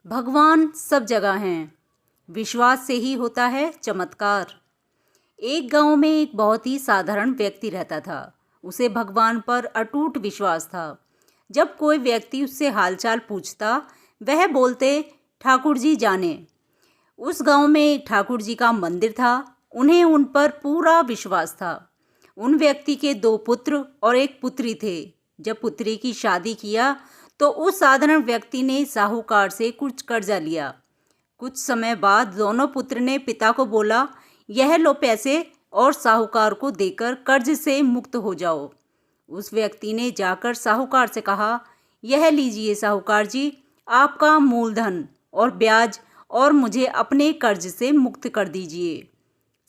भगवान सब जगह हैं, विश्वास से ही होता है चमत्कार। एक गांव में एक बहुत ही साधारण व्यक्ति रहता था। उसे भगवान पर अटूट विश्वास था। जब कोई व्यक्ति उससे हालचाल पूछता, वह बोलते, ठाकुर जी जाने। उस गांव में एक ठाकुर जी का मंदिर था। उन्हें उन पर पूरा विश्वास था। उन व्यक्ति के 2 पुत्र और एक पुत्री थे। जब पुत्री की शादी किया तो उस साधारण व्यक्ति ने साहूकार से कुछ कर्जा लिया। कुछ समय बाद दोनों पुत्र ने पिता को बोला, यह लो पैसे और साहूकार को देकर कर्ज से मुक्त हो जाओ। उस व्यक्ति ने जाकर साहूकार से कहा, यह लीजिए साहूकार जी, आपका मूलधन और ब्याज, और मुझे अपने कर्ज से मुक्त कर दीजिए।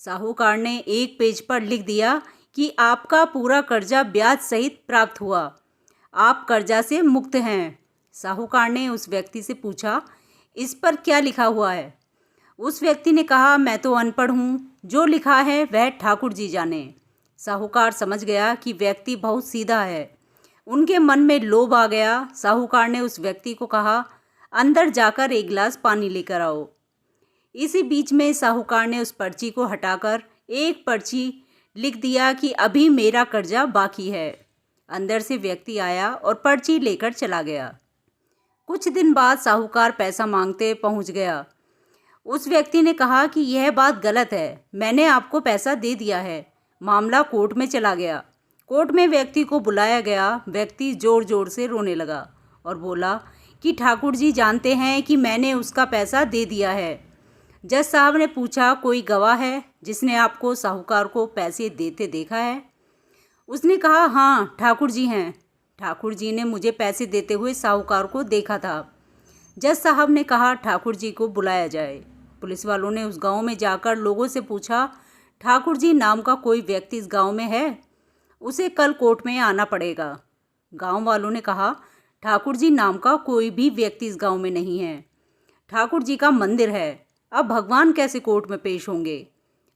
साहूकार ने एक पेज पर लिख दिया कि आपका पूरा कर्जा ब्याज सहित प्राप्त हुआ, आप कर्जा से मुक्त हैं। साहूकार ने उस व्यक्ति से पूछा, इस पर क्या लिखा हुआ है? उस व्यक्ति ने कहा, मैं तो अनपढ़ हूँ, जो लिखा है वह ठाकुर जी जाने। साहूकार समझ गया कि व्यक्ति बहुत सीधा है। उनके मन में लोभ आ गया। साहूकार ने उस व्यक्ति को कहा, अंदर जाकर एक गिलास पानी लेकर आओ। इसी बीच में साहूकार ने उस पर्ची को हटाकर एक पर्ची लिख दिया कि अभी मेरा कर्जा बाकी है। अंदर से व्यक्ति आया और पर्ची लेकर चला गया। कुछ दिन बाद साहूकार पैसा मांगते पहुंच गया। उस व्यक्ति ने कहा कि यह बात गलत है, मैंने आपको पैसा दे दिया है। मामला कोर्ट में चला गया। कोर्ट में व्यक्ति को बुलाया गया। व्यक्ति जोर जोर से रोने लगा और बोला कि ठाकुर जी जानते हैं कि मैंने उसका पैसा दे दिया है। जज साहब ने पूछा, कोई गवाह है जिसने आपको साहूकार को पैसे देते देखा है? उसने कहा, हाँ ठाकुर जी हैं। ठाकुर जी ने मुझे पैसे देते हुए साहूकार को देखा था। जज साहब ने कहा, ठाकुर जी को बुलाया जाए। पुलिस वालों ने उस गांव में जाकर लोगों से पूछा, ठाकुर जी नाम का कोई व्यक्ति इस गांव में है? उसे कल कोर्ट में आना पड़ेगा। गांव वालों ने कहा, ठाकुर जी नाम का कोई भी व्यक्ति इस गांव में नहीं है। ठाकुर जी का मंदिर है, अब भगवान कैसे कोर्ट में पेश होंगे?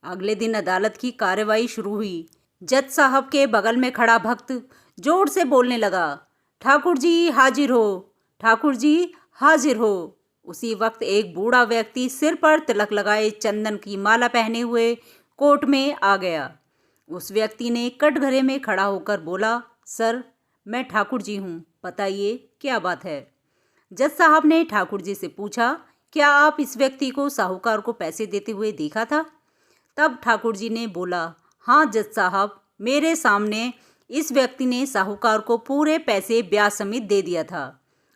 अगले दिन अदालत की कार्यवाही शुरू हुई। जज साहब के बगल में खड़ा भक्त जोर से बोलने लगा, ठाकुर जी हाजिर हो, ठाकुर जी हाजिर हो। उसी वक्त एक बूढ़ा व्यक्ति सिर पर तिलक लगाए, चंदन की माला पहने हुए कोर्ट में आ गया। उस व्यक्ति ने कटघरे में खड़ा होकर बोला, सर मैं ठाकुर जी हूँ, बताइए क्या बात है? जज साहब ने ठाकुर जी से पूछा, क्या आप इस व्यक्ति को साहूकार को पैसे देते हुए देखा था? तब ठाकुर जी ने बोला, हाँ जज साहब, मेरे सामने इस व्यक्ति ने साहूकार को पूरे पैसे ब्याज समेत दे दिया था।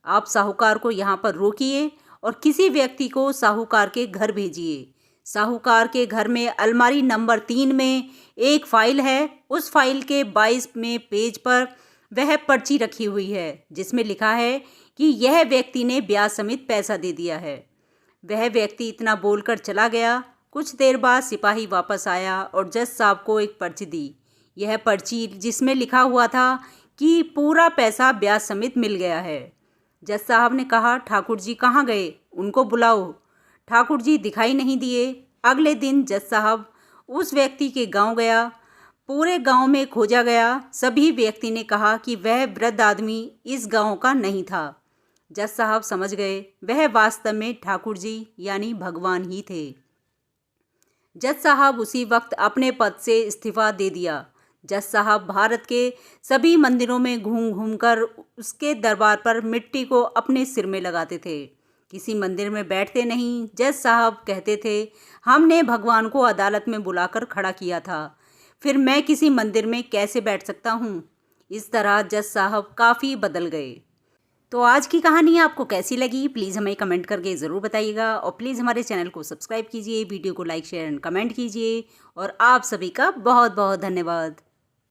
आप साहूकार को यहाँ पर रोकिए और किसी व्यक्ति को साहूकार के घर भेजिए। साहूकार के घर में अलमारी नंबर 3 में एक फाइल है। उस फाइल के 22वें पेज पर वह पर्ची रखी हुई है जिसमें लिखा है कि यह व्यक्ति ने ब्याज समेत पैसा दे दिया है। वह व्यक्ति इतना बोलकर चला गया। कुछ देर बाद सिपाही वापस आया और जज साहब को एक पर्ची दी। यह पर्ची जिसमें लिखा हुआ था कि पूरा पैसा ब्याज समेत मिल गया है। जज साहब ने कहा, ठाकुर जी कहाँ गए? उनको बुलाओ। ठाकुर जी दिखाई नहीं दिए। अगले दिन जज साहब उस व्यक्ति के गांव गया। पूरे गांव में खोजा गया। सभी व्यक्ति ने कहा कि वह वृद्ध आदमी इस गांव का नहीं था। जज साहब समझ गए वह वास्तव में ठाकुर जी यानी भगवान ही थे। जज साहब उसी वक्त अपने पद से इस्तीफा दे दिया। जज साहब भारत के सभी मंदिरों में घूम घूम कर उसके दरबार पर मिट्टी को अपने सिर में लगाते थे। किसी मंदिर में बैठते नहीं। जज साहब कहते थे, हमने भगवान को अदालत में बुलाकर खड़ा किया था, फिर मैं किसी मंदिर में कैसे बैठ सकता हूँ? इस तरह जज साहब काफ़ी बदल गए। तो आज की कहानी आपको कैसी लगी, प्लीज़ हमें कमेंट करके ज़रूर बताइएगा और प्लीज़ हमारे चैनल को सब्सक्राइब कीजिए, वीडियो को लाइक शेयर एंड कमेंट कीजिए और आप सभी का बहुत बहुत धन्यवाद।